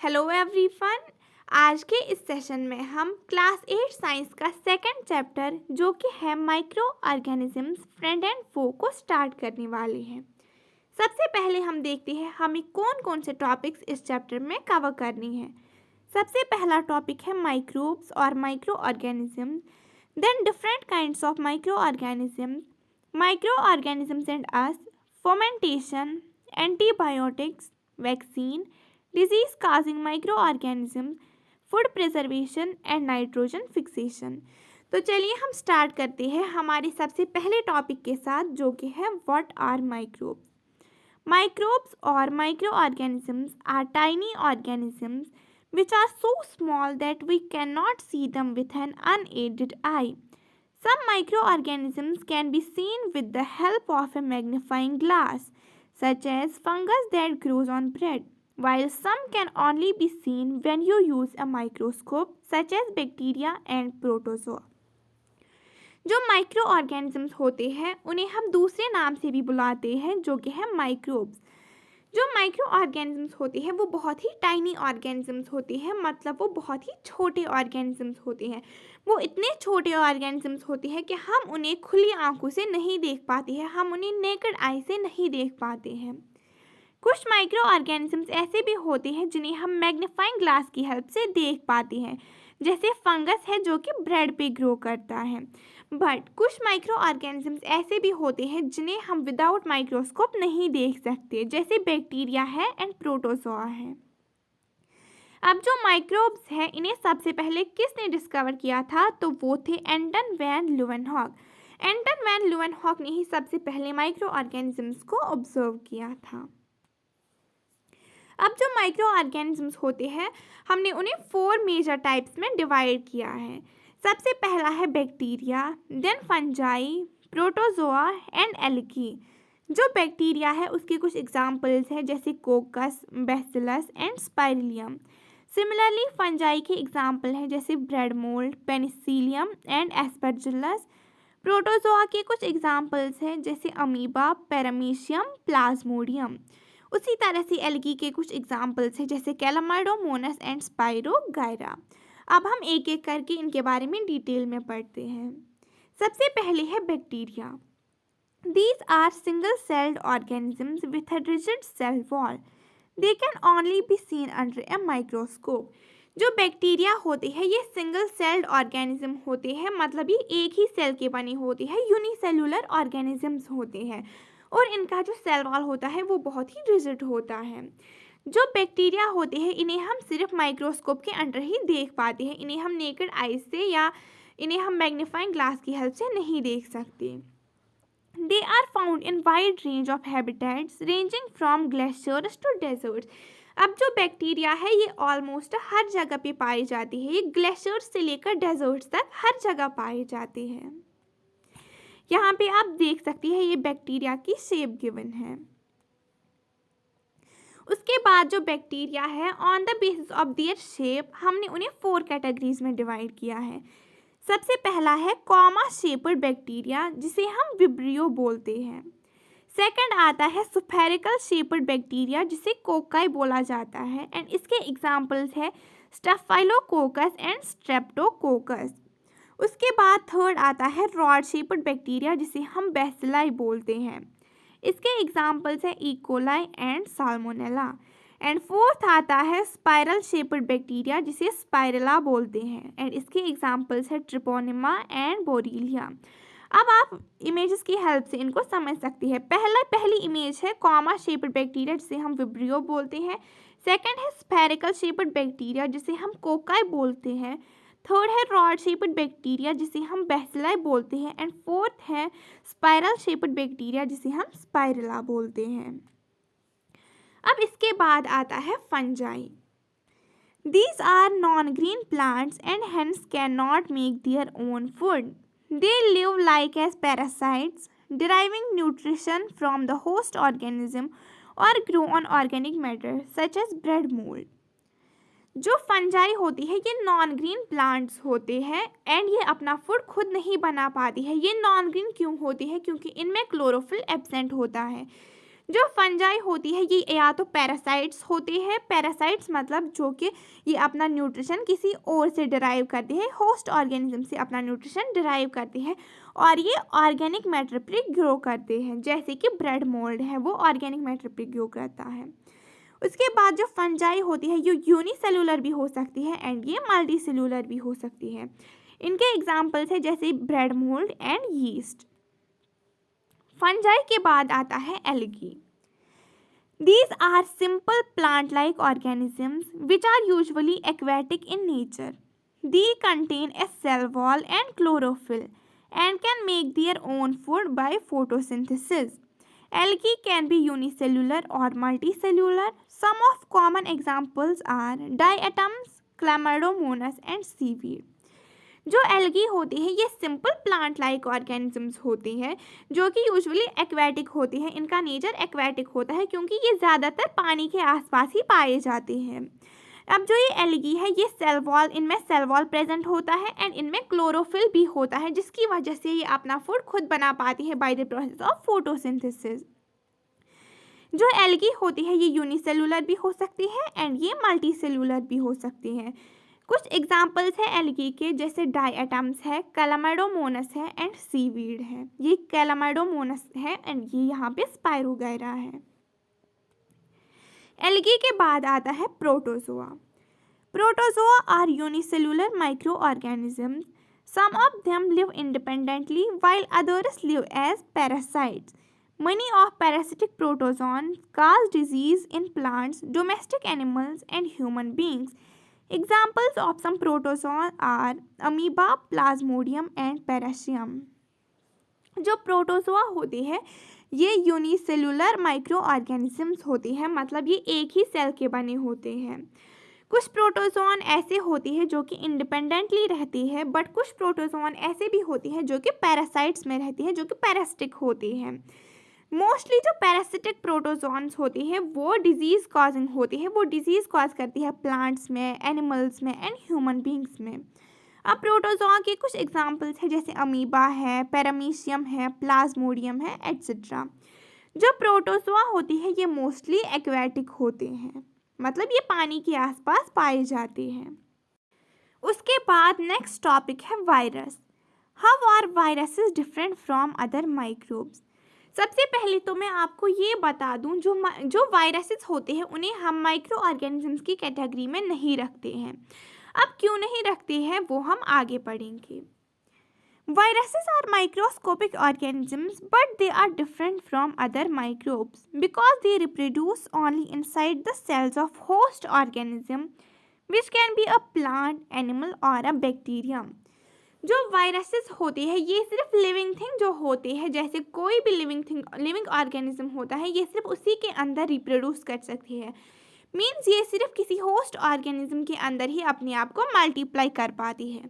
Hello everyone. आज के इस सेशन में हम क्लास 8 साइंस का सेकंड चैप्टर जो कि है माइक्रो ऑर्गेनिजम्स फ्रेंड एंड फो को स्टार्ट करने वाले हैं। सबसे पहले हम देखते हैं हमें कौन कौन से टॉपिक्स इस चैप्टर में कवर करनी है। सबसे पहला टॉपिक है माइक्रोब्स और micro organisms, then different kinds of micro organisms and us, fermentation, antibiotics, vaccine, disease causing microorganisms, food preservation and nitrogen fixation. तो चलिए हम स्टार्ट करते हैं हमारे सबसे पहले टॉपिक के साथ जो कि है what are microbes. Microbes or microorganisms are tiny organisms which are so small that we cannot see them with an unaided eye. Some microorganisms can be seen with the help of a magnifying glass, such as fungus that grows on bread, while some can only be seen when you use a microscope, such as bacteria and protozoa. जो micro organisms होते हैं उन्हें हम दूसरे नाम से भी बुलाते हैं जो कि है माइक्रोब्स। जो माइक्रो ऑर्गेनिजम्स होते हैं वो बहुत ही टाइनी ऑर्गेनिजम्स होते हैं, मतलब वो बहुत ही छोटे ऑर्गेनिजम्स होते हैं। वो इतने छोटे ऑर्गेनिजम्स होते हैं कि हम उन्हें खुली आंखों से नहीं देख पाते हैं, हम उन्हें नेकेड आई से नहीं देख पाते हैं। कुछ माइक्रो ऑर्गेनिजम्स ऐसे भी होते हैं जिन्हें हम मैग्नीफाइंग ग्लास की हेल्प से देख पाते हैं, जैसे फंगस है जो कि ब्रेड पे ग्रो करता है। बट कुछ माइक्रो ऑर्गेनिजम्स ऐसे भी होते हैं जिन्हें हम विदाउट माइक्रोस्कोप नहीं देख सकते, जैसे बैक्टीरिया है एंड प्रोटोजोआ है। अब जो माइक्रोब्स हैं इन्हें सबसे पहले किसने डिस्कवर किया था, तो वो थे एंटन वैन ल्यूवेनहॉक। एंटन वैन ल्यूवेनहॉक ने ही सबसे पहले माइक्रो ऑर्गेनिजम्स को ऑब्जर्व किया था। अब जो माइक्रो ऑर्गेनिजम्स होते हैं हमने उन्हें 4 मेजर टाइप्स में डिवाइड किया है। सबसे पहला है bacteria, then fungi, protozoa and algae. जो बैक्टीरिया है उसके कुछ एग्जाम्पल्स हैं जैसे coccus, bacillus and spirillum. Similarly fungi के एग्जाम्पल हैं जैसे bread mould, penicillium and aspergillus. Protozoa के कुछ एग्जाम्पल्स हैं जैसे अमीबा, पैरामीशियम, प्लाज्मोडियम। उसी तरह से एल्गी के कुछ एग्जाम्पल्स हैं जैसे कैलामाइडोमोनास एंड स्पाइरोगायरा। अब हम एक एक करके इनके बारे में डिटेल में पढ़ते हैं। सबसे पहले है bacteria. These are single-celled organisms with a rigid cell wall. They can only be seen under a microscope. जो बैक्टीरिया होते हैं ये सिंगल सेल्ड ऑर्गेनिज्म होते हैं, मतलब ये एक ही सेल के बने होते हैं, यूनिसेलुलर ऑर्गेनिजम्स होते हैं और इनका जो सेल वॉल होता है वो बहुत ही रिजिड होता है। जो बैक्टीरिया होते हैं इन्हें हम सिर्फ माइक्रोस्कोप के अंडर ही देख पाते हैं, इन्हें हम नेकेड आइज से या इन्हें हम मैग्नीफाइंग ग्लास की हेल्प से नहीं देख सकते। They are found in wide range of habitats ranging from glaciers to deserts. अब जो बैक्टीरिया है ये ऑलमोस्ट हर जगह पे पाई जाती है, ये ग्लेशियर्स से लेकर डेजर्ट्स तक हर जगह पाए जाते हैं। यहाँ पे आप देख सकती हैं ये बैक्टीरिया की शेप गिवन है। उसके बाद जो बैक्टीरिया है on the basis of their shape हमने उन्हें 4 कैटेगरीज में डिवाइड किया है। सबसे पहला है कॉमा शेप्ड बैक्टीरिया जिसे हम विब्रियो बोलते हैं। सेकंड आता है स्फेरिकल शेप्ड बैक्टीरिया जिसे कोकाई बोला जाता है एंड इसके एग्जांपल्स है स्टाफाइलोकोकस एंड स्ट्रेप्टोकोकस। उसके बाद थर्ड आता है रॉड शेप्ड बैक्टीरिया जिसे हम बैसिलाई बोलते हैं। इसके एग्जांपल्स है E coli and salmonella. And fourth आता है स्पाइरल शेप्ड बैक्टीरिया जिसे स्पाइरला बोलते हैं एंड इसके एग्जांपल्स है ट्रिपोनिमा एंड बोरीलिया। अब आप इमेजेस की हेल्प से इनको समझ सकती है। पहली इमेज है कॉमा शेप्ड बैक्टीरिया जिसे हम विब्रियो बोलते हैं। सेकंड है स्फेरिकल शेप्ड बैक्टीरिया जिसे हम कोकाई बोलते हैं। थर्ड है रॉड शेप्ड बैक्टीरिया जिसे हम बैसिलाई बोलते हैं एंड फोर्थ है स्पाइरल शेप्ड बैक्टीरिया जिसे हम स्पाइरला बोलते हैं। अब इसके बाद आता है fungi. These are non-green plants and hence cannot make their own food. They live like as parasites, deriving nutrition from the host organism or grow on organic matter such as bread mold. जो fungi होती है ये non green plants होते हैं and ये अपना food खुद नहीं बना पाती है। ये नॉन ग्रीन क्यों होती है, क्योंकि इनमें क्लोरोफिल एब्सेंट होता है। जो फंजाई होती है ये या तो पैरासाइट्स होते हैं, पैरासाइट्स मतलब जो कि ये अपना न्यूट्रिशन किसी और से डिराइव करते हैं, होस्ट ऑर्गेनिज्म से अपना न्यूट्रिशन डिराइव करते हैं और ये ऑर्गेनिक मैटर पे ग्रो करते हैं, जैसे कि ब्रेड मोल्ड है वो ऑर्गेनिक मैटर पे ग्रो करता है। उसके बाद जो फंजाई होती है ये यूनिसेलुलर भी हो सकती है एंड ये मल्टी सेलुलर भी हो सकती है। इनके एग्जाम्पल्स है जैसे bread mould and yeast. Fungi के बाद आता है algae. These are simple plant-like organisms which are usually aquatic in nature. They contain a cell wall and chlorophyll and can make their own food by photosynthesis. Algae can be unicellular or multicellular. Some of common examples are diatoms, Chlamydomonas and seaweed. जो algae होती है ये simple plant like organisms होती हैं जो कि usually aquatic होती हैं। इनका नेचर एक्वेटिक होता है क्योंकि ये ज़्यादातर पानी के आसपास ही पाए जाते हैं। अब जो ये एल्गी है ये सेल वॉल, इनमें सेल वॉल प्रेजेंट होता है एंड इनमें क्लोरोफिल भी होता है जिसकी वजह से ये अपना फूड खुद बना पाती है by the process of photosynthesis. जो एल्गी होती है ये यूनिसेलुलर भी हो सकती है एंड ये मल्टी सेलुलर भी हो सकती है। कुछ एग्जाम्पल्स है एल्गी के जैसे डायटम्स है, कैलामाइडोमोनस है एंड सीवीड है। ये कैलामाइडोमोनस है एंड ये यहाँ पे स्पाइरोगैरा है। एल्गी के बाद आता है protozoa. Protozoa are unicellular micro organisms. Some of them live independently while others live as parasites. Many of parasitic protozoans cause disease in plants, domestic animals and human beings. Examples of some protozoa are amoeba, plasmodium and paracium. जो protozoa होते हैं ये unicellular micro organisms होते हैं, मतलब ये एक ही cell के बने होते हैं। कुछ प्रोटोजोन ऐसे होती है जो कि इंडिपेंडेंटली रहती है बट कुछ प्रोटोजोन ऐसे भी होती है जो कि पैरासाइट्स में रहती है, जो कि पैरासिटिक होती हैं। मोस्टली जो पैरासिटिक प्रोटोजोन्स होती है वो डिजीज़ कॉजिंग होती है, वो डिजीज़ कॉज करती है प्लांट्स में, एनिमल्स में एंड ह्यूमन बींग्स में। अब प्रोटोजोआ के कुछ एग्जांपल्स है जैसे अमीबा है, पैरामीशियम है, प्लाज्मोडियम है एट्सेट्रा। जो प्रोटोजोआ होती है ये मोस्टली एक्वेटिक होते हैं, मतलब ये पानी के आसपास पाए जाते हैं। उसके बाद नेक्स्ट टॉपिक है virus. How are viruses different from other microbes. सबसे पहले तो मैं आपको ये बता दूं जो वायरसेस होते हैं उन्हें हम माइक्रो ऑर्गेनिजम्स की कैटेगरी में नहीं रखते हैं। अब क्यों नहीं रखते हैं वो हम आगे पढ़ेंगे। Viruses are microscopic organisms but they are different from other microbes because they reproduce only inside the cells of host organism which can be a plant, animal और अ बैक्टीरिया। जो वायरसेस होते हैं ये सिर्फ लिविंग थिंग जो होते हैं, जैसे कोई भी लिविंग ऑर्गेनिज्म होता है ये सिर्फ उसी के अंदर रिप्रोड्यूस कर सकती है। मीन्स ये सिर्फ किसी होस्ट ऑर्गेनिज्म के अंदर ही अपने आप को मल्टीप्लाई कर पाती है,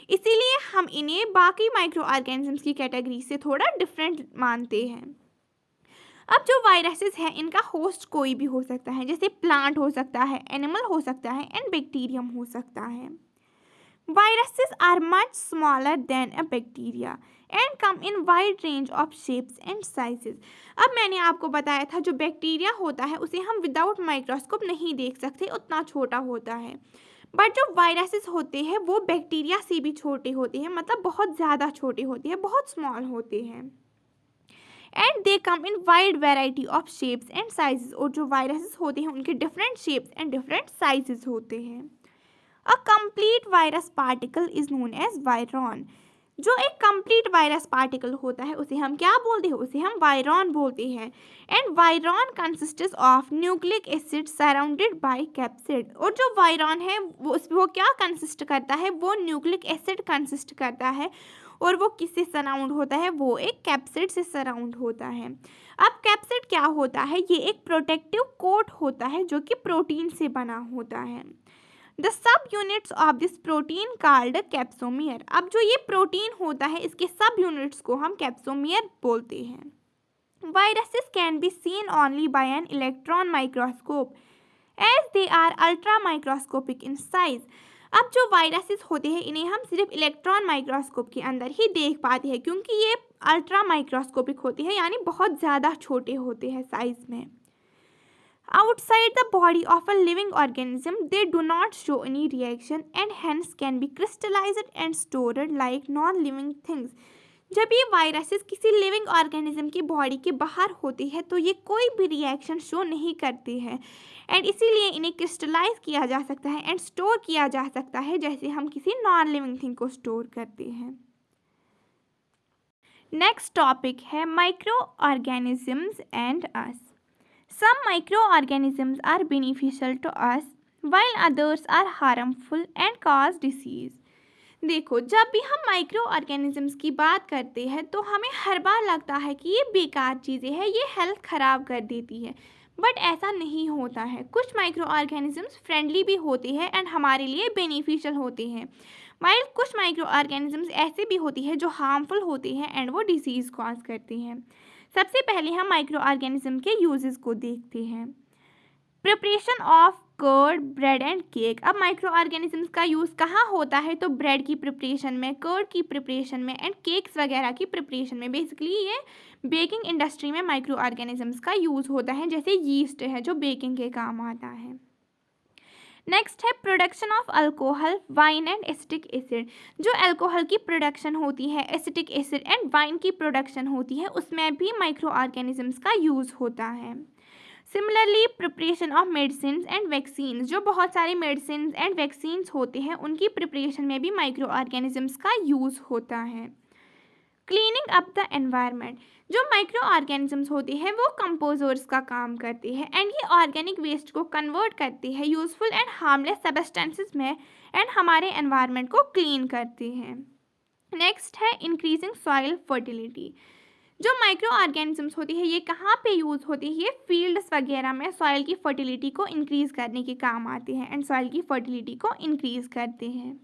इसीलिए हम इन्हें बाकी माइक्रो ऑर्गेनिजम्स की कैटेगरी से थोड़ा डिफरेंट मानते हैं। अब जो वायरसेस हैं इनका होस्ट कोई भी हो सकता है, जैसे प्लांट हो सकता है, एनिमल हो सकता है एंड बैक्टीरियम हो सकता है। Viruses are much smaller than a bacteria and come in wide range of shapes and sizes. अब मैंने आपको बताया था जो बैक्टीरिया होता है उसे हम विदाउट माइक्रोस्कोप नहीं देख सकते, उतना छोटा होता है। बट जो वायरसेस होते हैं वो बैक्टीरिया से भी छोटे होते हैं, मतलब बहुत ज़्यादा छोटे होते हैं, बहुत स्मॉल होते हैं। And they come in wide variety of shapes and sizes. और जो वायरसेस होते हैं उनके different shapes and different sizes होते हैं। A complete virus particle is known as viron. जो एक कंप्लीट वायरस पार्टिकल होता है उसे हम क्या बोलते हैं, उसे हम वायरॉन बोलते हैं। And virion consists of nucleic acid surrounded by capsid. और जो वायरॉन है वो क्या कंसिस्ट करता है, वो न्यूक्लिक एसिड कंसिस्ट करता है और वो किससे सराउंड होता है, वो एक कैप्सिड से सराउंड होता है। अब कैप्सिड क्या होता है, ये एक प्रोटेक्टिव कोट होता है जो कि प्रोटीन से बना होता है। The subunits of this protein called capsomere. अब जो ये प्रोटीन होता है इसके सब यूनिट्स को हम कैप्सोमियर बोलते हैं। Viruses can be seen only by an electron microscope as they are ultra microscopic in size. अब जो वायरसेस होते हैं इन्हें हम सिर्फ इलेक्ट्रॉन माइक्रोस्कोप के अंदर ही देख पाते हैं, क्योंकि ये अल्ट्रा माइक्रोस्कोपिक होते हैं, यानी बहुत ज़्यादा छोटे होते हैं साइज में. Outside the body of a living organism, they do not show any reaction and hence can be crystallized and stored like non-living things. जब ये वायरसेस किसी लिविंग ऑर्गेनिज्म की बॉडी के बाहर होती है तो ये कोई भी रिएक्शन शो नहीं करती है एंड इसीलिए इन्हें क्रिस्टलाइज किया जा सकता है एंड स्टोर किया जा सकता है, जैसे हम किसी नॉन लिविंग थिंग को स्टोर करते हैं. नेक्स्ट टॉपिक है micro organisms and us. Some microorganisms are beneficial to us while others are harmful and cause disease. देखो, जब भी हम माइक्रो ऑर्गेनिजम्स की बात करते हैं तो हमें हर बार लगता है कि ये बेकार चीज़ें हैं, ये हेल्थ ख़राब कर देती है, बट ऐसा नहीं होता है. कुछ माइक्रो ऑर्गेनिजम्स फ्रेंडली भी होते हैं एंड हमारे लिए बेनिफिशियल होते हैं, वाइल कुछ माइक्रो ऑर्गेनिजम्स ऐसे भी होती हैं जो हार्मफुल होते हैं एंड वो डिसीज़ कॉज करते हैं. सबसे पहले हम माइक्रो ऑर्गेनिज्म के यूजेस को देखते हैं. Preparation of curd, bread and cake. अब माइक्रो ऑर्गेनिजम्स का यूज़ कहाँ होता है? तो ब्रेड की प्रिपरेशन में, कर्ड की प्रिपरेशन में एंड केक्स वगैरह की प्रिपरेशन में. बेसिकली ये बेकिंग इंडस्ट्री में माइक्रो ऑर्गेनिजम्स का यूज़ होता है, जैसे यीस्ट है जो बेकिंग के काम आता है. नेक्स्ट है production of alcohol, wine and acetic acid. जो अल्कोहल की प्रोडक्शन होती है, एसिटिक एसिड एंड वाइन की प्रोडक्शन होती है, उसमें भी माइक्रो ऑर्गेनिजम्स का यूज़ होता है. Similarly preparation of medicine and vaccine. जो बहुत सारे मेडिसिन एंड वैक्सीन्स होते हैं उनकी प्रिपरेशन में भी माइक्रो ऑर्गेनिजम्स का यूज़ होता है. Cleaning up the environment. जो माइक्रो ऑर्गेनिजम्स होते हैं वो कंपोजर्स का काम करते हैं एंड ये ऑर्गेनिक वेस्ट को कन्वर्ट करते हैं यूजफुल एंड हार्मलेस सब्सटेंसेस में एंड हमारे एनवायरनमेंट को क्लीन करते हैं. नेक्स्ट है इंक्रीजिंग सॉइल फर्टिलिटी. जो माइक्रो ऑर्गेनिजम्स होती है ये कहाँ पे यूज़ होती है? ये फील्ड्स वगैरह में सॉइल की फर्टिलिटी को इंक्रीज़ करने के काम आते हैं एंड सॉइल की फर्टिलिटी को इंक्रीज़ करते हैं.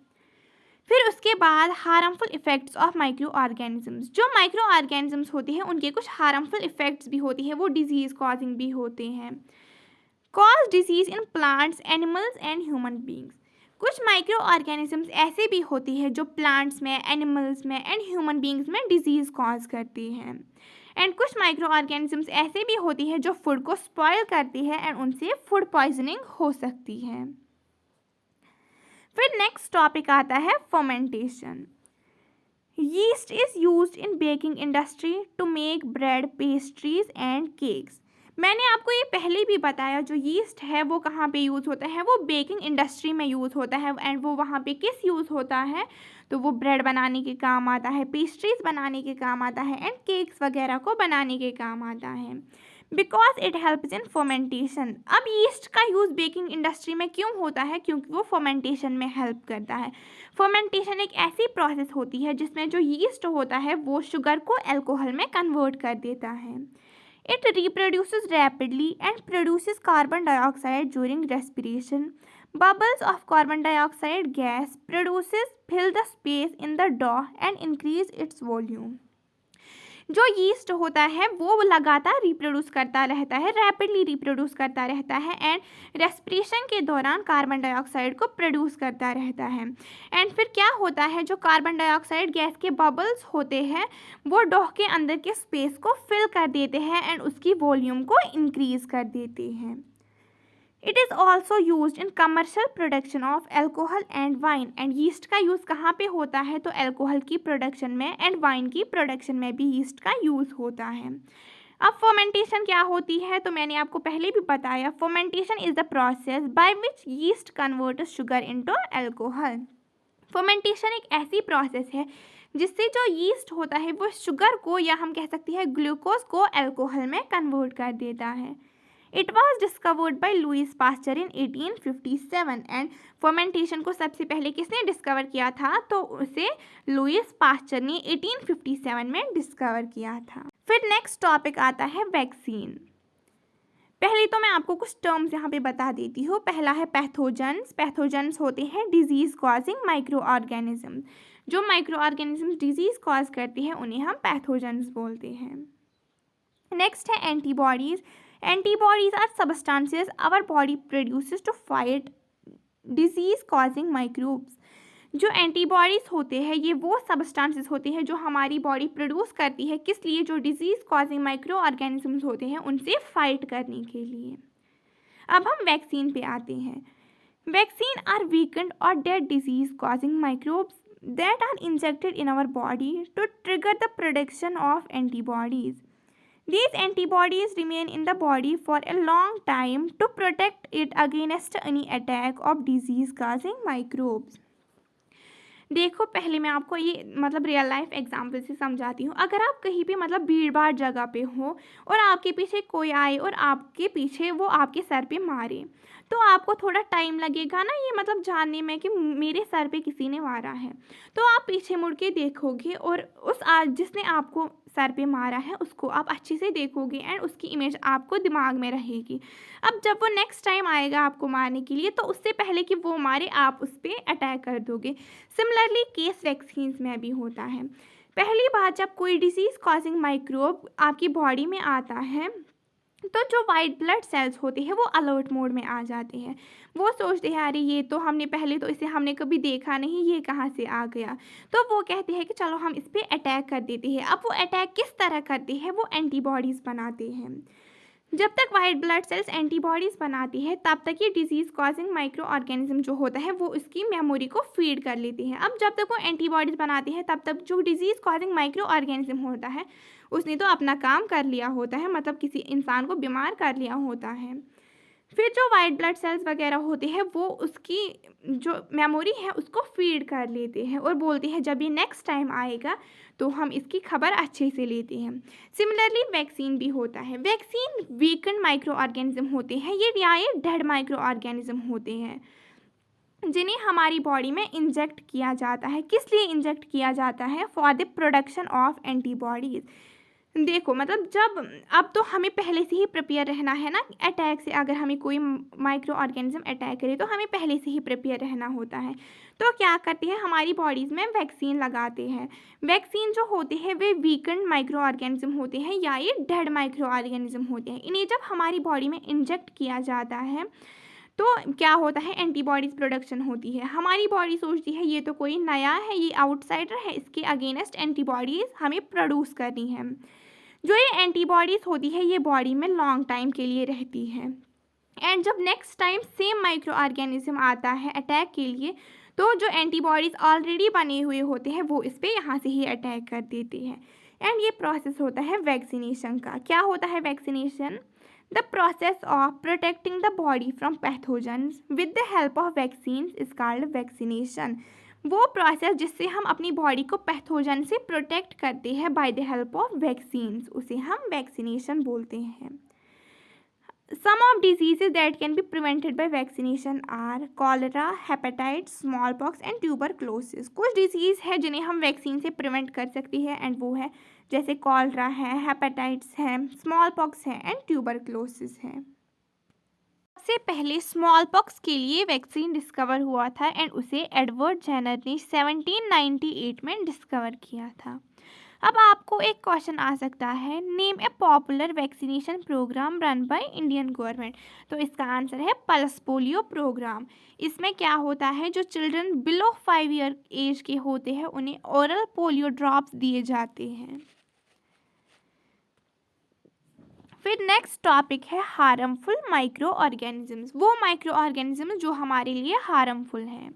फिर उसके बाद harmful effects of micro organisms. जो माइक्रो ऑर्गेनिजम्स होते हैं उनके कुछ हार्मफुल इफ़ेक्ट्स भी होती हैं, वो डिजीज़ कॉजिंग भी होते हैं. Cause disease in plants, animals and human beings. कुछ माइक्रो ऑर्गेनिजम्स ऐसे भी होती है जो प्लांट्स में, एनिमल्स में एंड ह्यूमन बींग्स में डिजीज़ कॉज करती हैं. एंड कुछ माइक्रो ऑर्गेनिजम्स ऐसे भी होती है जो फूड को स्पॉइल करती है एंड उनसे फूड पॉइजनिंग हो सकती है. फिर नेक्स्ट टॉपिक आता है fermentation. Yeast is used in baking industry to make bread, pastries and cakes. मैंने आपको ये पहले भी बताया, जो यीस्ट है वो कहाँ पे यूज़ होता है? वो बेकिंग इंडस्ट्री में यूज़ होता है एंड वो वहाँ पे किस यूज़ होता है? तो वो ब्रेड बनाने के काम आता है, पेस्ट्रीज बनाने के काम आता है एंड केक्स वगैरह को बनाने के काम आता है, because it helps in fermentation. अब यीस्ट का यूज़ बेकिंग इंडस्ट्री में क्यों होता है? क्योंकि वो फर्मेंटेशन में हेल्प करता है. फर्मेंटेशन एक ऐसी प्रोसेस होती है जिसमें जो यीस्ट होता है वो शुगर को अल्कोहल में कन्वर्ट कर देता है. It reproduces rapidly and produces carbon dioxide during respiration. Bubbles of carbon dioxide gas produces fill the space in the dough and increase its volume. जो यीस्ट होता है वो लगातार रिप्रोड्यूस करता रहता है, रैपिडली रिप्रोड्यूस करता रहता है एंड रेस्पिरेशन के दौरान कार्बन डाइऑक्साइड को प्रोड्यूस करता रहता है. एंड फिर क्या होता है? जो कार्बन डाइऑक्साइड गैस के बबल्स होते हैं वो डोह के अंदर के स्पेस को फिल कर देते हैं एंड उसकी वॉल्यूम को इंक्रीज कर देते हैं. It is also use in commercial production of alcohol and wine. And yeast का यूज़ कहाँ पे होता है? तो एल्कोहल की प्रोडक्शन में एंड वाइन की प्रोडक्शन में भी यीस्ट का यूज़ होता है. अब फर्मेंटेशन क्या होती है? तो मैंने आपको पहले भी बताया, fermentation is the process by which yeast convert sugar into alcohol. Fermentation एक ऐसी प्रोसेस है जिससे जो यीस्ट होता है वो शुगर को, या हम कह सकते हैं ग्लूकोज को, अल्कोहल में कन्वर्ट कर देता है. It was discovered by Louis Pasteur in 1857 and fermentation को सबसे पहले किसने डिस्कवर किया था? तो उसे लुइस पास्चर ने 1857 में डिस्कवर किया था. फिर नेक्स्ट टॉपिक आता है वैक्सीन. पहले तो मैं आपको कुछ टर्म्स यहाँ पे बता देती हूँ. पहला है पैथोजेंस. पैथोजेंस होते हैं डिजीज़ कॉजिंग माइक्रो ऑर्गेनिज्म. जो माइक्रो ऑर्गेनिज्म डिजीज़ कॉज करते हैं उन्हें हम पैथोजेंस बोलते हैं. नेक्स्ट है antibodies. Antibodies are substances our body produces to fight disease causing microbes. जो एंटीबॉडीज़ होते हैं ये वो सब्सटेंसेस होते हैं जो हमारी बॉडी प्रोड्यूस करती है, किस लिए? जो डिजीज़ कॉजिंग माइक्रो ऑर्गेनिजम्स होते हैं उनसे फाइट करने के लिए। अब हम वैक्सीन पे आते हैं। वैक्सीन आर वीकेंड और dead disease causing microbes that are injected in our body to trigger the production of antibodies. These antibodies remain in the body for a long time to protect it against any attack of disease causing microbes. देखो, पहले मैं आपको ये मतलब real life example से समझाती हूँ। अगर आप कहीं पे मतलब भीड़ भाड़ जगह पे हो और आपके पीछे कोई आए और आपके पीछे वो आपके सर पे मारे, तो आपको थोड़ा टाइम लगेगा ना ये मतलब जानने में कि मेरे सर पे किसी ने मारा है। तो आप पीछे मुड़ के देखोगे और उस जिसने आपको सर पे मारा है उसको आप अच्छे से देखोगे एंड उसकी इमेज आपको दिमाग में रहेगी। अब जब वो नेक्स्ट टाइम आएगा आपको मारने के लिए, तो उससे पहले कि वो मारे आप उस पर अटैक कर दोगे। सिमिलरली केस वैक्सीन्स में भी होता है। पहली बार जब कोई डिजीज़ कॉजिंग माइक्रोब आपकी बॉडी में आता है, तो जो वाइट ब्लड सेल्स होते हैं वो अलर्ट मोड में आ जाते हैं। वो सोचते हैं अरे ये तो हमने पहले तो इसे हमने कभी देखा नहीं, ये कहाँ से आ गया। तो वो कहते हैं कि चलो हम इस पर अटैक कर देते हैं। अब वो अटैक किस तरह करते हैं? वो एंटीबॉडीज़ बनाते हैं। जब तक वाइट ब्लड सेल्स एंटीबॉडीज़ बनाती है तब तक ये डिजीज़ कॉजिंग माइक्रो ऑर्गेनिज्म जो होता है वो उसकी मेमोरी को फीड कर लेती है। अब जब तक वो एंटीबॉडीज़ बनाती है तब तक जो डिजीज़ कॉजिंग माइक्रो ऑर्गेनिज्म होता है उसने तो अपना काम कर लिया होता है, मतलब किसी इंसान को बीमार कर लिया होता है। फिर जो वाइट ब्लड सेल्स वगैरह होते हैं वो उसकी जो मेमोरी है उसको फीड कर लेते हैं और बोलते हैं जब ये नेक्स्ट टाइम आएगा तो हम इसकी खबर अच्छे से लेते हैं। सिमिलरली वैक्सीन भी होता है। वैक्सीन वीकेंड माइक्रो ऑर्गेनिज्म होते हैं, ये डेड माइक्रो ऑर्गेनिज्म होते हैं जिन्हें हमारी बॉडी में इंजेक्ट किया जाता है। किस लिए इंजेक्ट किया जाता है? For the production of antibodies. देखो मतलब जब अब तो हमें पहले से ही प्रिपेयर रहना है ना अटैक से। अगर हमें कोई माइक्रो ऑर्गेनिज्म अटैक करे तो हमें पहले से ही प्रिपेयर रहना होता है। तो क्या करते हैं हमारी बॉडीज़ में वैक्सीन लगाते हैं। वैक्सीन जो होते हैं वे वीकेंड माइक्रो ऑर्गेनिज्म होते हैं या ये डेड माइक्रो ऑर्गेनिज्म होते हैं। इन्हें जब हमारी बॉडी में इंजेक्ट किया जाता है तो क्या होता है? एंटीबॉडीज़ प्रोडक्शन होती है। हमारी बॉडी सोचती है ये तो कोई नया है, ये आउटसाइडर है, इसके अगेंस्ट एंटीबॉडीज़ हमें प्रोड्यूस करनी है। जो ये एंटीबॉडीज़ होती है ये बॉडी में लॉन्ग टाइम के लिए रहती है एंड जब next time same micro organism आता है अटैक के लिए तो जो एंटीबॉडीज़ ऑलरेडी बने हुए होते हैं वो इस पर यहाँ से ही अटैक कर देते हैं एंड ये प्रोसेस होता है वैक्सीनेशन का। क्या होता है vaccination? The process of protecting the body from pathogens with the help of vaccine is called vaccination. वो प्रोसेस जिससे हम अपनी बॉडी को पैथोजन से प्रोटेक्ट करते हैं by the help of vaccines, उसे हम वैक्सीनेशन बोलते हैं। Some of diseases that can be prevented by vaccination are cholera, hepatitis, smallpox and tuberculosis. कुछ डिजीज़ है जिन्हें हम वैक्सीन से प्रिवेंट कर सकते हैं एंड वो है जैसे कॉलरा है, हेपेटाइटिस है, स्मॉल पॉक्स है एंड ट्यूबरक्लोसिस है। सबसे पहले स्मॉल पॉक्स के लिए वैक्सीन डिस्कवर हुआ था एंड उसे एडवर्ड जेनर ने 1798 में डिस्कवर किया था। अब आपको एक क्वेश्चन आ सकता है, name A popular vaccination program run by Indian government. तो इसका आंसर है पल्स पोलियो प्रोग्राम। इसमें क्या होता है, जो चिल्ड्रन बिलो 5 ईयर एज के होते हैं उन्हें ओरल पोलियो ड्रॉप्स दिए जाते हैं। फिर नेक्स्ट टॉपिक है हार्मफुल माइक्रो ऑर्गेनिजम्स। वो माइक्रो ऑर्गेनिजम्स जो हमारे लिए हार्मफुल हैं।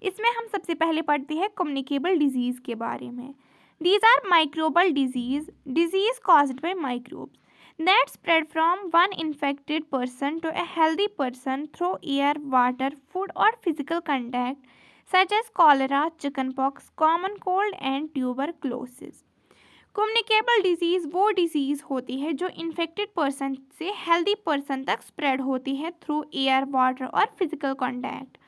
इसमें हम सबसे पहले पढ़ते हैं कम्युनिकेबल डिजीज़ के बारे में। These are microbial disease caused by microbes that spread from one infected person to a healthy person through air, water, food or physical contact such as cholera, chickenpox, common cold and tuberculosis. Communicable disease वो disease होती है जो infected person से healthy person तक spread होती है through air, water और physical contact.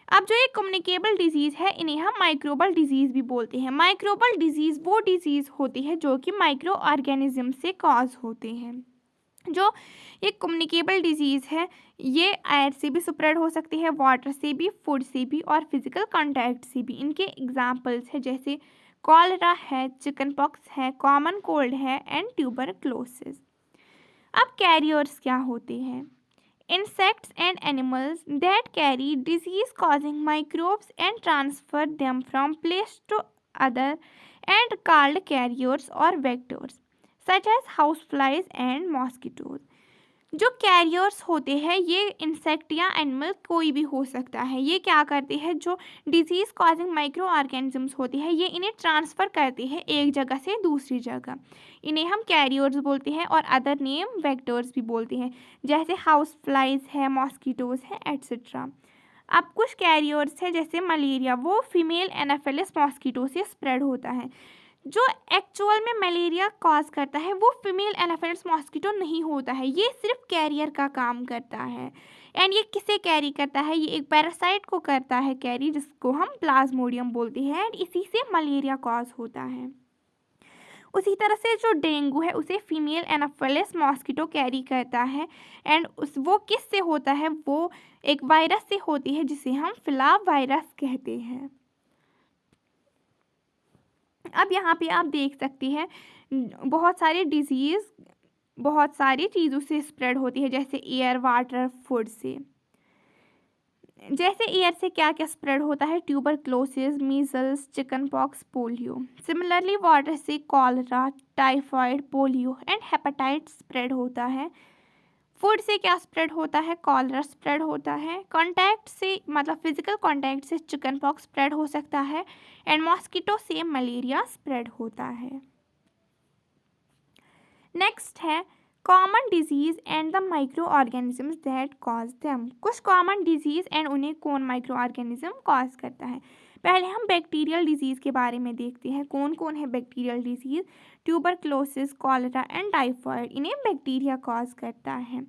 अब जो ये कम्युनिकेबल डिजीज़ है इन्हें हम माइक्रोबल डिजीज़ भी बोलते हैं। माइक्रोबल डिजीज़ वो डिजीज़ होती है जो कि माइक्रो ऑर्गेनिज्म से कॉज होते हैं। जो ये कम्युनिकेबल डिजीज़ है ये एयर से भी स्प्रेड हो सकती है, वाटर से भी, फूड से भी और फिजिकल कॉन्टैक्ट से भी। इनके एग्जाम्पल्स है जैसे कॉलरा है, चिकन पॉक्स है, कॉमन कोल्ड है एंड ट्यूबरक्लोसिस। अब कैरियर्स क्या होते हैं? insects and animals that carry disease causing microbes and transfer them from place to other and called carriers or vectors such as houseflies and mosquitoes. जो carriers होते हैं ये insect या एनिमल कोई भी हो सकता है। ये क्या करते हैं, जो डिजीज़ कॉजिंग माइक्रो ऑर्गेनिजम्स होते हैं ये इन्हें ट्रांसफ़र करते हैं एक जगह से दूसरी जगह। इन्हें हम कैरियर्स बोलते हैं और अदर नेम वेक्टर्स भी बोलते हैं, जैसे हाउस फ्लाइज है, मॉस्किटोज़ है, एट्सेट्रा। अब कुछ कैरियर्स है जैसे मलेरिया, वो फीमेल एनाफिलिस मॉस्किटो से स्प्रेड होता है। जो एक्चुअल में मलेरिया कॉज करता है वो फीमेल एनाफिलिस मॉस्किटो नहीं होता है, ये सिर्फ कैरियर का काम करता है। एंड ये किसे कैरी करता है, ये एक पैरासाइट को करता है कैरी, जिसको हम प्लाज्मोडियम बोलते हैं, एंड इसी से मलेरिया कॉज होता है। उसी तरह से जो डेंगू है उसे फीमेल एनाफिलिस मॉस्किटो कैरी करता है, एंड वो किस से होता है, वो एक वायरस से होती है जिसे हम फिलाव वायरस कहते हैं। अब यहाँ पे आप देख सकते हैं बहुत सारे डिजीज़ बहुत सारी चीज़ों से स्प्रेड होती है, जैसे एयर, वाटर, फूड से। जैसे एयर से क्या क्या स्प्रेड होता है, tuberculosis, measles, chickenpox, polio. Similarly water से cholera, typhoid, polio and hepatitis spread होता है। फूड से क्या स्प्रेड होता है, कॉलरा स्प्रेड होता है। कांटेक्ट से मतलब फिजिकल कांटेक्ट से चिकन पॉक्स स्प्रेड हो सकता है, एंड मॉस्किटो से मलेरिया स्प्रेड होता है। नेक्स्ट है common disease and the micro organisms that cause them. कुछ कॉमन डिजीज एंड उन्हें कौन माइक्रो ऑर्गेनिज्म कॉज करता है। पहले हम बैक्टीरियल डिजीज़ के बारे में देखते हैं, कौन कौन है bacterial disease. Tuberculosis, cholera and typhoid, इन्हें बैक्टीरिया कॉज करता है।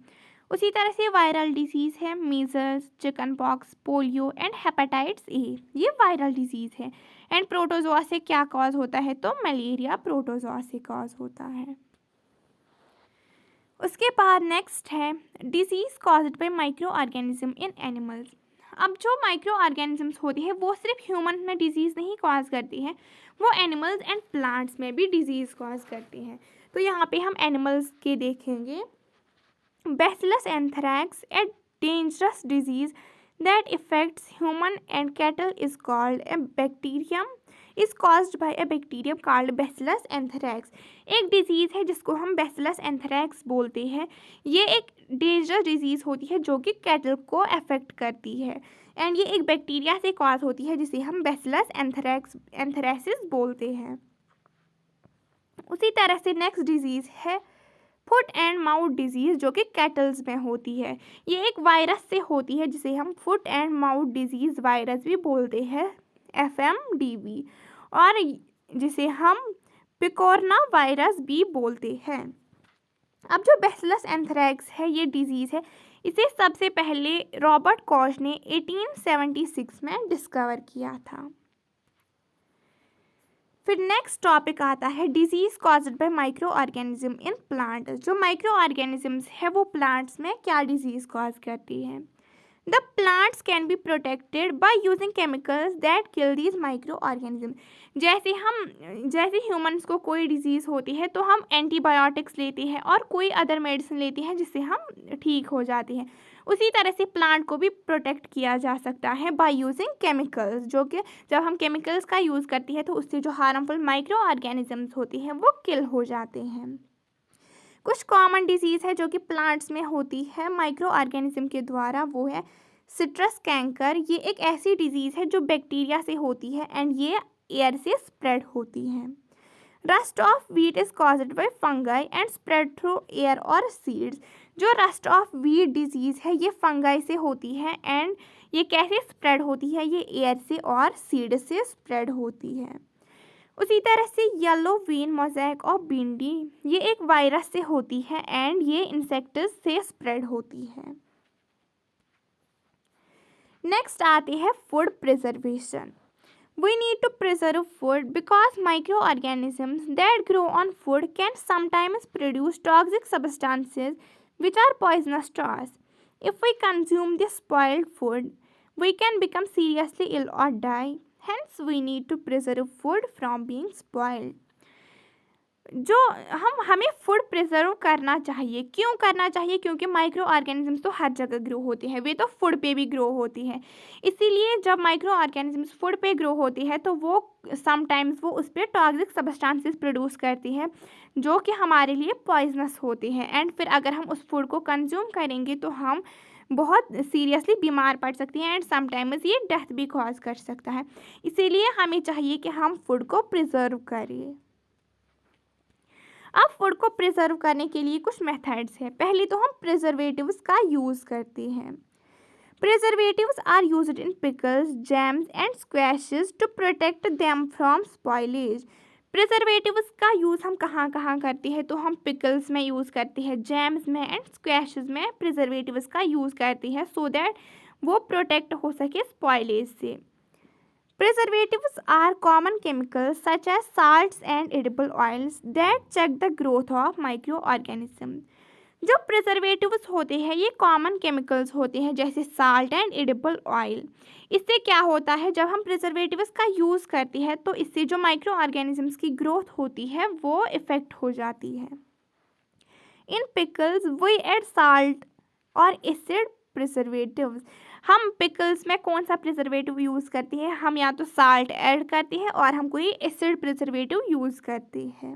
उसी तरह से वायरल डिजीज़ है, measles, chickenpox, polio and hepatitis A, ये वायरल डिजीज़ है। एंड प्रोटोजोआ से क्या कॉज होता है, तो मलेरिया प्रोटोजोआ से कॉज होता है। उसके बाद नेक्स्ट है disease caused by micro organism in animals. अब जो माइक्रो ऑर्गेनिजम्स होती है वो सिर्फ ह्यूमन में डिजीज़ नहीं कॉज करती है, वो एनिमल्स एंड प्लांट्स में भी डिजीज़ कॉज करती हैं। तो यहाँ पे हम एनिमल्स के देखेंगे। Bacillus anthrax, a dangerous disease that effects human and cattle is called a bacterium is caused by A bacterium called bacillus anthrax. एक डिजीज़ है जिसको हम बैसिलस एंथ्रैक्स बोलते हैं। ये एक डेंजरस डिजीज़ होती है जो कि कैटल को अफेक्ट करती है, एंड ये एक बैक्टीरिया से कॉज होती है जिसे हम बैसिलस एंथ्रैसिस बोलते हैं। उसी तरह से नेक्स्ट डिजीज़ है फुट एंड माउथ डिजीज़, जो कि कैटल्स में होती है। ये एक वायरस से होती है जिसे हम foot and mouth disease virus भी बोलते हैं, FMDV, और जिसे हम पिकोरना वायरस भी बोलते हैं। अब जो बैसिलस एंथ्रैक्स है ये डिजीज़ है, इसे सबसे पहले रॉबर्ट कॉश ने 1876 में डिस्कवर किया था। फिर नेक्स्ट टॉपिक आता है disease caused by micro organism in plant. जो माइक्रो ऑर्गेनिजम्स है वो प्लांट्स में क्या डिजीज़ कॉज करती है। The plants can be protected by using chemicals that kill these micro organism. जैसे ह्यूमंस को कोई डिजीज़ होती है तो हम एंटीबायोटिक्स लेते हैं और कोई अदर मेडिसिन लेते हैं जिससे हम ठीक हो जाते हैं। उसी तरह से प्लांट को भी प्रोटेक्ट किया जा सकता है बाय यूजिंग केमिकल्स, जो कि जब हम केमिकल्स का यूज़ करती है तो उससे जो हार्मफुल माइक्रो ऑर्गेनिजम्स होती हैं वो किल हो जाते हैं। कुछ कॉमन डिजीज़ है जो कि प्लांट्स में होती है माइक्रो ऑर्गेनिज्म के द्वारा, वो है सिट्रस कैंकर। ये एक ऐसी डिजीज़ है जो बैक्टीरिया से होती है एंड ये एयर से स्प्रेड होती है। Rust of wheat is caused by fungi and spread through air और सीड्स। जो रस्ट ऑफ व्हीट डिजीज़ है ये फंगाई से होती है, एंड ये कैसे स्प्रेड होती है, ये एयर से और सीड से स्प्रेड होती है। उसी तरह से येलो वीन मोज़ेक और भिंडी, ये एक वायरस से होती है एंड ये इंसेक्ट्स से स्प्रेड होती है। नेक्स्ट आते हैं food preservation. We need to preserve food because microorganisms that grow on food can sometimes produce toxic substances which are poisonous to us. If we consume this spoiled food, we can become seriously ill or die. Hence, we need to preserve food from being spoiled. जो हमें food preserve करना चाहिए। क्यों करना चाहिए? क्योंकि micro organisms तो हर जगह ग्रो होते हैं, वे तो फूड पे भी ग्रो होती है। इसीलिए जब माइक्रो ऑर्गेनिजम्स फूड पे ग्रो होती है तो वो समटाइम्स वो उस पर टॉक्सिक सब्सटेंसेस प्रोड्यूस करती है जो कि हमारे लिए पॉइजनस होते हैं। एंड फिर अगर हम उस फूड को कंज्यूम करेंगे तो हम बहुत सीरियसली बीमार पड़ सकते हैं एंड समटाइम्स ये डेथ भी कॉज कर सकता है। इसीलिए हमें चाहिए कि हम फूड को प्रिजर्व करें। अब फूड को प्रिजर्व करने के लिए कुछ मेथड्स हैं। पहले तो हम प्रिजर्वेटिव्स का यूज़ करते हैं। Preservatives are used in pickles, jams and squashes to protect them from spoilage. Preservatives का यूज़ हम कहाँ कहाँ करते हैं? तो हम पिकल्स में यूज़ करते हैं, जैम्स में एंड स्क्वैशेस में प्रिजर्वेटिव्स का यूज़ करते हैं सो दैट वो प्रोटेक्ट हो सके स्पॉइलेज से। Preservatives are common chemicals such as salts and edible oils that check the growth of microorganisms. जो प्रिजर्वेटिव्स होते हैं ये कॉमन केमिकल्स होते हैं जैसे साल्ट एंड एडिबल ऑयल। इससे क्या होता है? जब हम प्रिजर्वेटिव्स का यूज़ करते हैं तो इससे जो माइक्रो ऑर्गेनिजम्स की ग्रोथ होती है वो इफ़ेक्ट हो जाती है। इन पिकल्स वी एड साल्ट और एसिड प्रिजर्वेटिव्स। हम पिकल्स में कौन सा प्रिजर्वेटिव यूज़ करते हैं? हम या तो साल्ट ऐड करते हैं और हम कोई एसिड प्रिजर्वेटिव यूज़ करते हैं।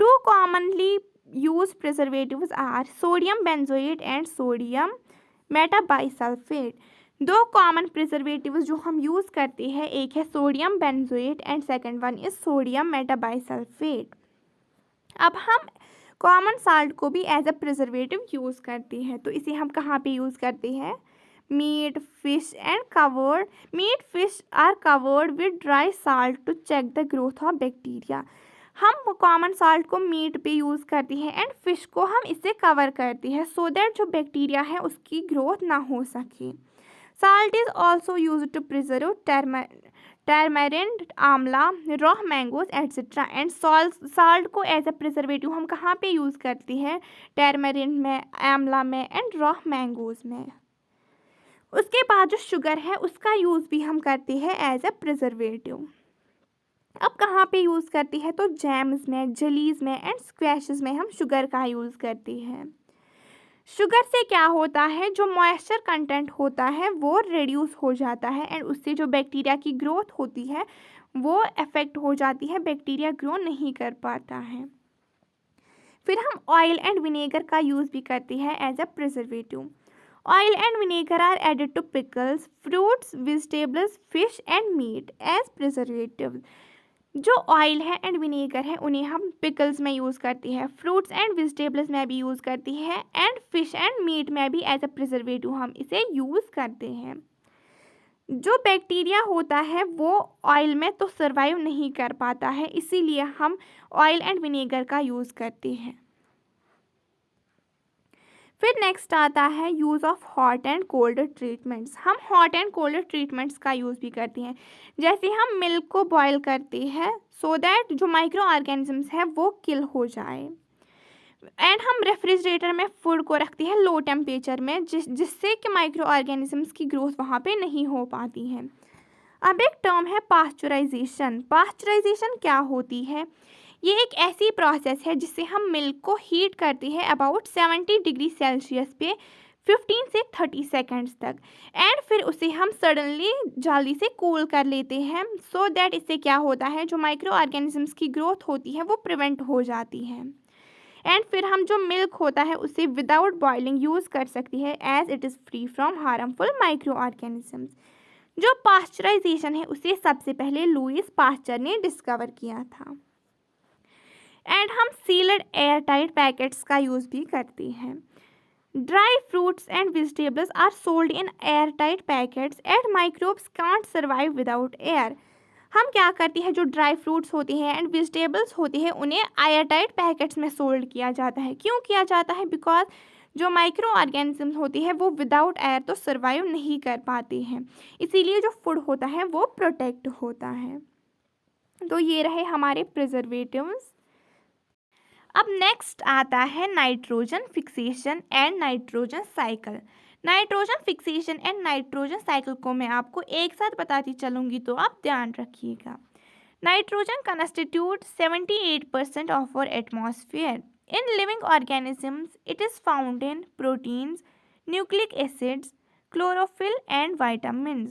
Two commonly use preservatives are sodium benzoate and sodium metabisulphite. दो कॉमन प्रिजर्वेटिव्स जो हम यूज़ करते हैं, एक है sodium benzoate and second one is sodium metabisulphite. अब हम कॉमन साल्ट को भी एज अ प्रिजर्वेटिव यूज़ करते हैं, तो इसे हम कहाँ पे यूज़ करते हैं? Meat, fish and covered meat fish are covered with dry salt to check the growth of bacteria. हम कॉमन साल्ट को मीट पे यूज़ करते हैं एंड फिश को हम इससे कवर करते हैं सो दैट जो बैक्टीरिया है उसकी ग्रोथ ना हो सके। Salt is also use to preserve tamarind, amla, raw mangoes etcetera. And salt को एज अ प्रिजर्वेटिव हम कहाँ पे यूज़ करते हैं? टर्मरिंड में, आंवला में एंड रॉ मैंगोज में। उसके बाद जो शुगर है उसका यूज़ भी हम करते हैं एज अ प्रिजर्वेटिव। अब कहाँ पे यूज़ करते हैं? तो जैम्स में, जेलीज में एंड स्क्वैशेस में हम शुगर का यूज़ करते हैं। शुगर से क्या होता है? जो मॉइस्चर कंटेंट होता है वो रिड्यूस हो जाता है एंड उससे जो बैक्टीरिया की ग्रोथ होती है वो अफेक्ट हो जाती है, बैक्टीरिया ग्रो नहीं कर पाता है। फिर हम ऑयल एंड विनेगर का यूज़ भी करते हैं as a preservative. Oil and vinegar are added to pickles, fruits, vegetables, fish and meat as preservatives. जो ऑयल है एंड विनेगर है उन्हें हम पिकल्स में यूज़ करते हैं, फ्रूट्स एंड वेजिटेबल्स में भी यूज़ करती है एंड फिश एंड मीट में भी एज अ प्रिजर्वेटिव हम इसे यूज़ करते हैं। जो बैक्टीरिया होता है वो ऑयल में तो सर्वाइव नहीं कर पाता है, इसीलिए हम ऑयल एंड विनेगर का यूज़ करते हैं। फिर नेक्स्ट आता है use of hot and cold treatments. हम हॉट एंड कोल्ड ट्रीटमेंट्स का यूज़ भी करते हैं, जैसे हम मिल्क को बॉयल करते हैं सो दैट जो माइक्रो ऑर्गेनिजम्स है वो किल हो जाए। एंड हम रेफ्रिजरेटर में फूड को रखते हैं लो टेम्परेचर में जिससे कि माइक्रो ऑर्गेनिजम्स की ग्रोथ वहाँ पे नहीं हो पाती है। अब एक टर्म है पास्चराइजेशन। पास्चराइजेशन क्या होती है? ये एक ऐसी प्रोसेस है जिससे हम मिल्क को हीट करते हैं अबाउट 70 डिग्री सेल्सियस पे 15 से 30 सेकंड्स तक एंड फिर उसे हम सडनली जल्दी से कूल कर लेते हैं सो दैट इससे क्या होता है? जो माइक्रो ऑर्गेनिजम्स की ग्रोथ होती है वो प्रिवेंट हो जाती है एंड फिर हम जो मिल्क होता है उसे विदाउट बॉइलिंग यूज़ कर सकती है as it is free from harmful micro organisms. जो पास्चराइजेशन है उसे सबसे पहले लुईस पास्चर ने डिस्कवर किया था। एंड हम सील्ड एयर टाइट पैकेट्स का यूज़ भी करते हैं। Dry fruits and vegetables are sold in air tight packets and microbes can't survive without air. हम क्या करते हैं? जो ड्राई फ्रूट्स होते हैं एंड वेजिटेबल्स होते हैं उन्हें एयर टाइट पैकेट्स में सोल्ड किया जाता है। क्यों किया जाता है? बिकॉज जो माइक्रो ऑर्गेनिजम्स होती है वो विदाउट एयर तो सर्वाइव नहीं कर पाते हैं, इसीलिए जो फूड होता है वो प्रोटेक्ट होता है। तो ये रहे हमारे प्रिजर्वेटिव्स। अब नेक्स्ट आता है nitrogen fixation and nitrogen cycle. Nitrogen fixation and nitrogen cycle को मैं आपको एक साथ बताती चलूँगी तो आप ध्यान रखिएगा। Nitrogen constitutes 78% of our atmosphere. In living organisms, it is found in proteins, nucleic acids, chlorophyll and vitamins.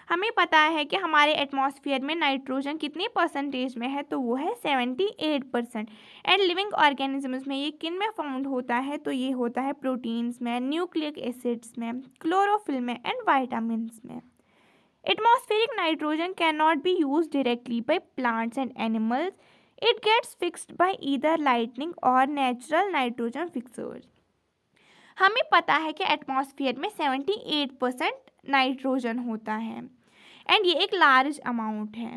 हमें पता है कि हमारे एटमॉस्फेयर में नाइट्रोजन कितनी परसेंटेज में है, तो वो है 78%। एंड लिविंग ऑर्गेनिजम्स में ये किन में फाउंड होता है, तो ये होता है प्रोटीन्स में, न्यूक्लिक एसिड्स में, क्लोरोफिल में एंड वाइटामिन्स में। Atmospheric nitrogen cannot be used directly by plants and animals. It gets fixed by either lightning or natural nitrogen fixers. हमें पता है कि एटमॉस्फेयर में 78% नाइट्रोजन होता है एंड ये एक लार्ज अमाउंट है।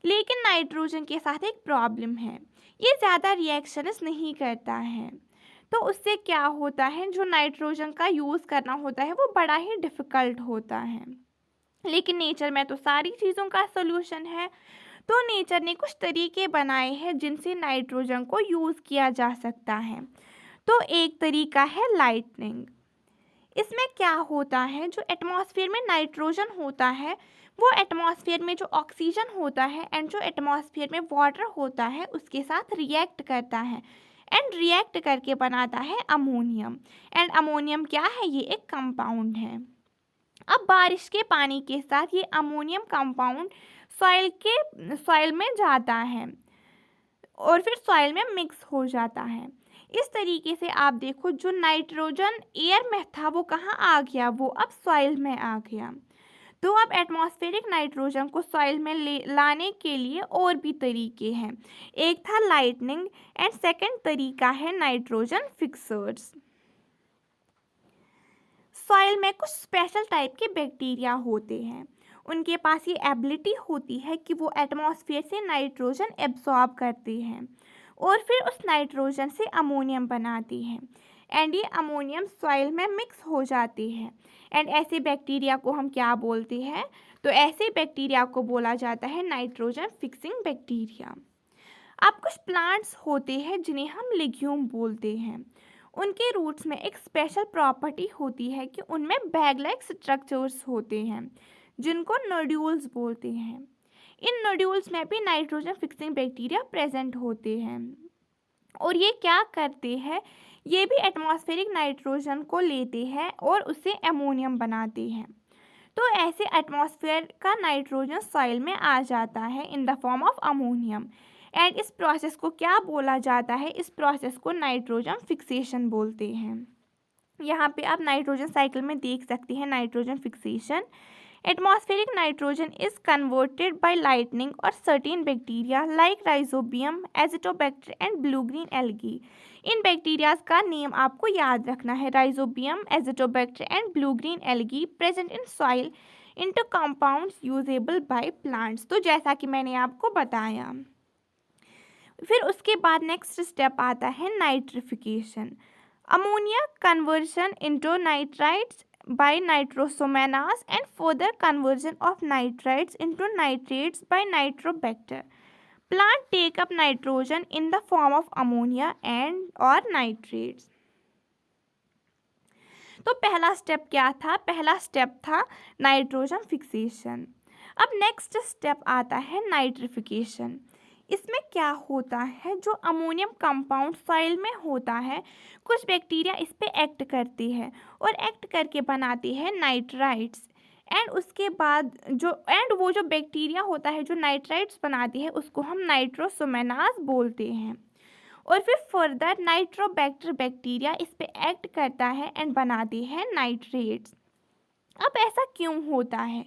लेकिन नाइट्रोजन के साथ एक प्रॉब्लम है, ये ज़्यादा रिएक्शंस नहीं करता है। तो उससे क्या होता है, जो नाइट्रोजन का यूज़ करना होता है वो बड़ा ही डिफ़िकल्ट होता है। लेकिन नेचर में तो सारी चीज़ों का सॉल्यूशन है। तो नेचर ने कुछ तरीके बनाए हैं जिनसे नाइट्रोजन को यूज़ किया जा सकता है। तो एक तरीका है लाइटनिंग। इसमें क्या होता है, जो एटमॉस्फेयर में नाइट्रोजन होता है वो एटमॉस्फेयर में जो ऑक्सीजन होता है एंड जो एटमॉस्फेयर में वाटर होता है उसके साथ रिएक्ट करता है एंड रिएक्ट करके बनाता है अमोनियम। एंड अमोनियम क्या है, ये एक कंपाउंड है। अब बारिश के पानी के साथ ये अमोनियम कंपाउंड सॉइल में जाता है और फिर सॉइल में मिक्स हो जाता है। इस तरीके से आप देखो, जो नाइट्रोजन एयर में था वो कहाँ आ गया, वो अब सॉइल में आ गया। तो अब एटमॉस्फेरिक नाइट्रोजन को सॉइल में लाने के लिए और भी तरीके हैं। एक था लाइटनिंग एंड सेकंड तरीका है नाइट्रोजन फिक्सर्स। सॉइल में कुछ स्पेशल टाइप के बैक्टीरिया होते हैं, उनके पास ये एबिलिटी होती है कि वो एटमॉस्फेयर से नाइट्रोजन एब्जॉर्ब करते हैं और फिर उस नाइट्रोजन से अमोनियम बनाते हैं एंड ये अमोनियम सॉइल में मिक्स हो जाते हैं। एंड ऐसे बैक्टीरिया को हम क्या बोलते हैं, तो ऐसे बैक्टीरिया को बोला जाता है नाइट्रोजन फिक्सिंग बैक्टीरिया। अब कुछ प्लांट्स होते हैं जिन्हें हम लेग्यूम बोलते हैं। उनके रूट्स में एक स्पेशल प्रॉपर्टी होती है कि उनमें बैग लाइक स्ट्रक्चर्स होते हैं जिनको नोड्यूल्स बोलते हैं। इन नोड्यूल्स में भी नाइट्रोजन फिक्सिंग बैक्टीरिया प्रेजेंट होते हैं और ये क्या करते हैं, ये भी एटमॉस्फेरिक नाइट्रोजन को लेते हैं और उससे अमोनियम बनाते हैं। तो ऐसे एटमॉस्फेयर का नाइट्रोजन सॉइल में आ जाता है in the form of ammonium and इस प्रोसेस को क्या बोला जाता है, इस प्रोसेस को नाइट्रोजन फिक्सेशन बोलते हैं। यहाँ पे आप नाइट्रोजन साइकिल में देख सकते हैं nitrogen fixation. Atmospheric nitrogen is converted by lightning और certain bacteria like rhizobium, azotobacter and blue green algae. इन बैक्टीरियाज का नेम आपको याद रखना है, rhizobium, azotobacter and blue green algae present in soil into compounds usable by plants. तो जैसा कि मैंने आपको बताया, फिर उसके बाद नेक्स्ट स्टेप आता है nitrification. Ammonia conversion into nitrites by nitrosomonas and further conversion of nitrites into nitrates by nitrobacter. Plant take up nitrogen in the form of ammonia and or nitrates. तो पहला स्टेप क्या था, पहला step था nitrogen fixation. अब next step आता है nitrification. इसमें क्या होता है, जो अमोनियम कंपाउंड सॉइल में होता है कुछ बैक्टीरिया इस पे एक्ट करते हैं और एक्ट करके बनाते हैं नाइट्राइट्स एंड उसके बाद वो जो बैक्टीरिया होता है जो नाइट्राइट्स बनाती है उसको हम नाइट्रोसोमेनास बोलते हैं और फिर फर्दर नाइट्रोबैक्टर बैक्टीरिया इस पे एक्ट करता है एंड बनाते हैं नाइट्रेट्स। अब ऐसा क्यों होता है,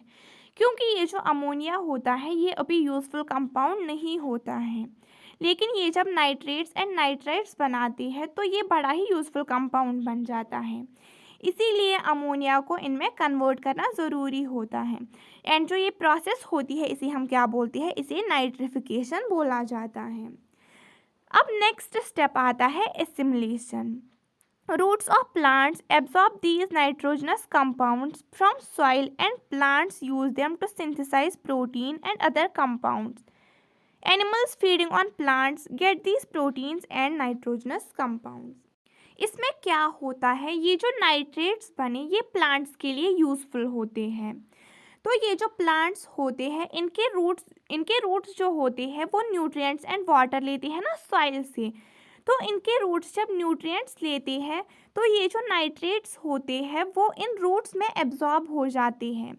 क्योंकि ये जो अमोनिया होता है ये अभी यूज़फुल कंपाउंड नहीं होता है, लेकिन ये जब नाइट्रेट्स एंड नाइट्राइट्स बनाते हैं तो ये बड़ा ही यूज़फुल कंपाउंड बन जाता है। इसीलिए अमोनिया को इनमें कन्वर्ट करना ज़रूरी होता है एंड जो ये प्रोसेस होती है इसे हम क्या बोलते हैं, इसे नाइट्रिफिकेशन बोला जाता है। अब नेक्स्ट स्टेप आता है assimilation. Roots of plants absorb these nitrogenous compounds from soil and plants use them to synthesize protein and other compounds. Animals feeding on plants get these proteins and nitrogenous compounds. इसमें क्या होता है, ये जो nitrates बने ये plants के लिए यूज़फुल होते हैं। तो ये जो प्लांट्स होते हैं इनके रूट्स जो होते हैं वो न्यूट्रिएंट्स एंड वाटर लेते हैं ना सॉइल से। तो इनके रूट्स जब न्यूट्रिएंट्स लेते हैं तो ये जो नाइट्रेट्स होते हैं वो इन रूट्स में एब्जॉर्ब हो जाते हैं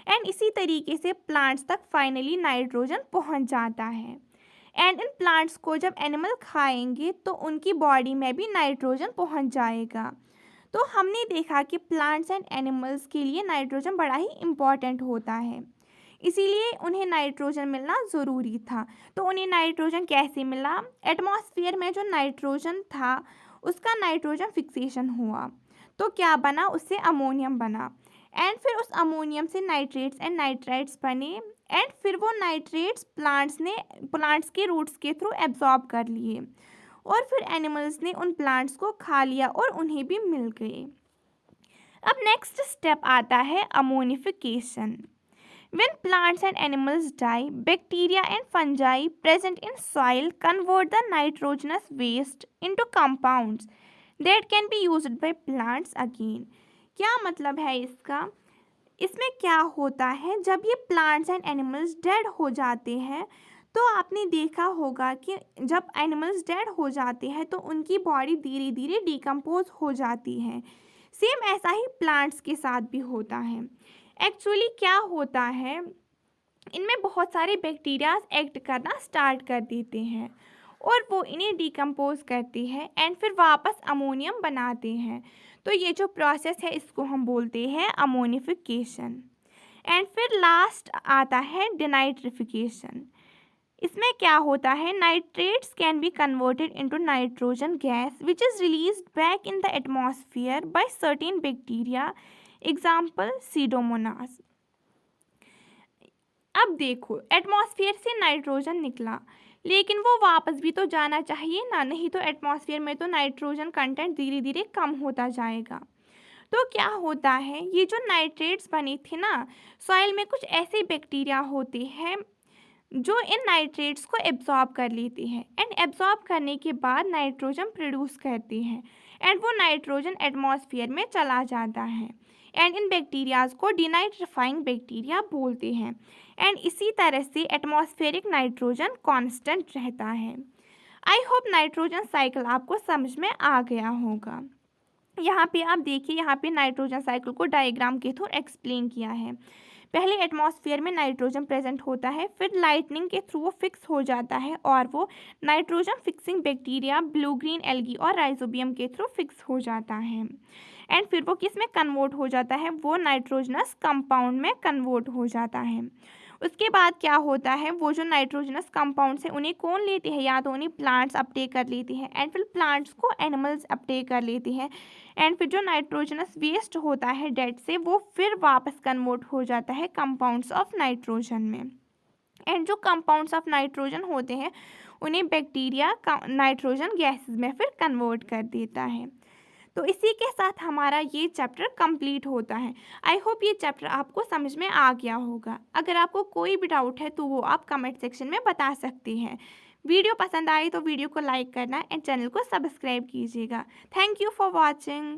एंड इसी तरीके से प्लांट्स तक फाइनली नाइट्रोजन पहुंच जाता है। एंड इन प्लांट्स को जब एनिमल खाएंगे तो उनकी बॉडी में भी नाइट्रोजन पहुंच जाएगा। तो हमने देखा कि प्लांट्स एंड एनिमल्स के लिए नाइट्रोजन बड़ा ही इम्पॉर्टेंट होता है, इसीलिए उन्हें नाइट्रोजन मिलना ज़रूरी था। तो उन्हें नाइट्रोजन कैसे मिला? एटमॉस्फेयर में जो नाइट्रोजन था उसका नाइट्रोजन फिक्सेशन हुआ तो क्या बना? उससे अमोनियम बना एंड फिर उस अमोनियम से नाइट्रेट्स एंड नाइट्राइट्स बने एंड फिर वो नाइट्रेट्स प्लांट्स के रूट्स के थ्रू एब्जॉर्ब कर लिए और फिर एनिमल्स ने उन प्लांट्स को खा लिया और उन्हें भी मिल गए। अब नेक्स्ट स्टेप आता है ammonification. When plants and animals die, bacteria and fungi present in soil convert the nitrogenous waste into compounds that can be used by plants again. क्या मतलब है इसका? इसमें क्या होता है, जब ये प्लांट्स एंड एनिमल्स डेड हो जाते हैं तो आपने देखा होगा कि जब एनिमल्स डेड हो जाते हैं तो उनकी बॉडी धीरे धीरे डिकम्पोज हो जाती है। सेम ऐसा ही प्लांट्स के साथ भी होता है। एक्चुअली क्या होता है, इनमें बहुत सारे बैक्टीरियाज एक्ट करना स्टार्ट कर देते हैं और वो इन्हें डिकम्पोज करते हैं एंड फिर वापस अमोनियम बनाते हैं। तो ये जो प्रोसेस है इसको हम बोलते हैं अमोनिफिकेशन। एंड फिर लास्ट आता है डिनाइट्रिफिकेशन। इसमें क्या होता है, nitrates can be converted into nitrogen gas which is released back in the atmosphere by certain bacteria, example Pseudomonas. अब देखो, एटमॉस्फेयर से नाइट्रोजन निकला लेकिन वो वापस भी तो जाना चाहिए ना, नहीं तो एटमॉस्फेयर में तो नाइट्रोजन कंटेंट धीरे धीरे कम होता जाएगा। तो क्या होता है, ये जो नाइट्रेट्स बने थे ना, सॉइल में कुछ ऐसे बैक्टीरिया होते हैं जो इन नाइट्रेट्स को एब्जॉर्ब कर लेते हैं एंड एब्जॉर्ब करने के बाद नाइट्रोजन प्रोड्यूस करते हैं एंड वो नाइट्रोजन एटमॉस्फेयर में चला जाता है एंड इन बैक्टीरियाज को डिनाइट्रिफाइंग बैक्टीरिया बोलते हैं एंड इसी तरह से एटमॉस्फेरिक नाइट्रोजन कांस्टेंट रहता है। आई होप नाइट्रोजन साइकिल आपको समझ में आ गया होगा। यहाँ पे आप देखिए, यहाँ पे नाइट्रोजन साइकिल को डायग्राम के थ्रू एक्सप्लेन किया है। पहले एटमॉस्फेयर में नाइट्रोजन प्रेजेंट होता है, फिर लाइटनिंग के थ्रू वो फिक्स हो जाता है और वो nitrogen fixing bacteria blue green algae और राइजोबियम के थ्रू फिक्स हो जाता है एंड फिर वो किस में कन्वर्ट हो जाता है, वो नाइट्रोजनस कंपाउंड में कन्वर्ट हो जाता है। उसके बाद क्या होता है, वो जो नाइट्रोजनस कंपाउंड्स हैं उन्हें कौन लेते हैं, या तो उन्हें प्लांट्स अपटेक कर लेते हैं एंड फिर प्लांट्स को एनिमल्स अपटेक कर लेते हैं एंड फिर जो नाइट्रोजनस वेस्ट होता है डेड से, वो फिर वापस कन्वर्ट हो जाता है कंपाउंड्स ऑफ नाइट्रोजन में एंड जो कंपाउंड्स ऑफ नाइट्रोजन होते हैं उन्हें बैक्टीरिया नाइट्रोजन गैसेस में फिर कन्वर्ट कर देता है। तो इसी के साथ हमारा ये चैप्टर कंप्लीट होता है। आई होप ये चैप्टर आपको समझ में आ गया होगा। अगर आपको कोई भी डाउट है तो वो आप कमेंट सेक्शन में बता सकते हैं। वीडियो पसंद आए तो वीडियो को लाइक करना एंड चैनल को सब्सक्राइब कीजिएगा। Thank you for watching.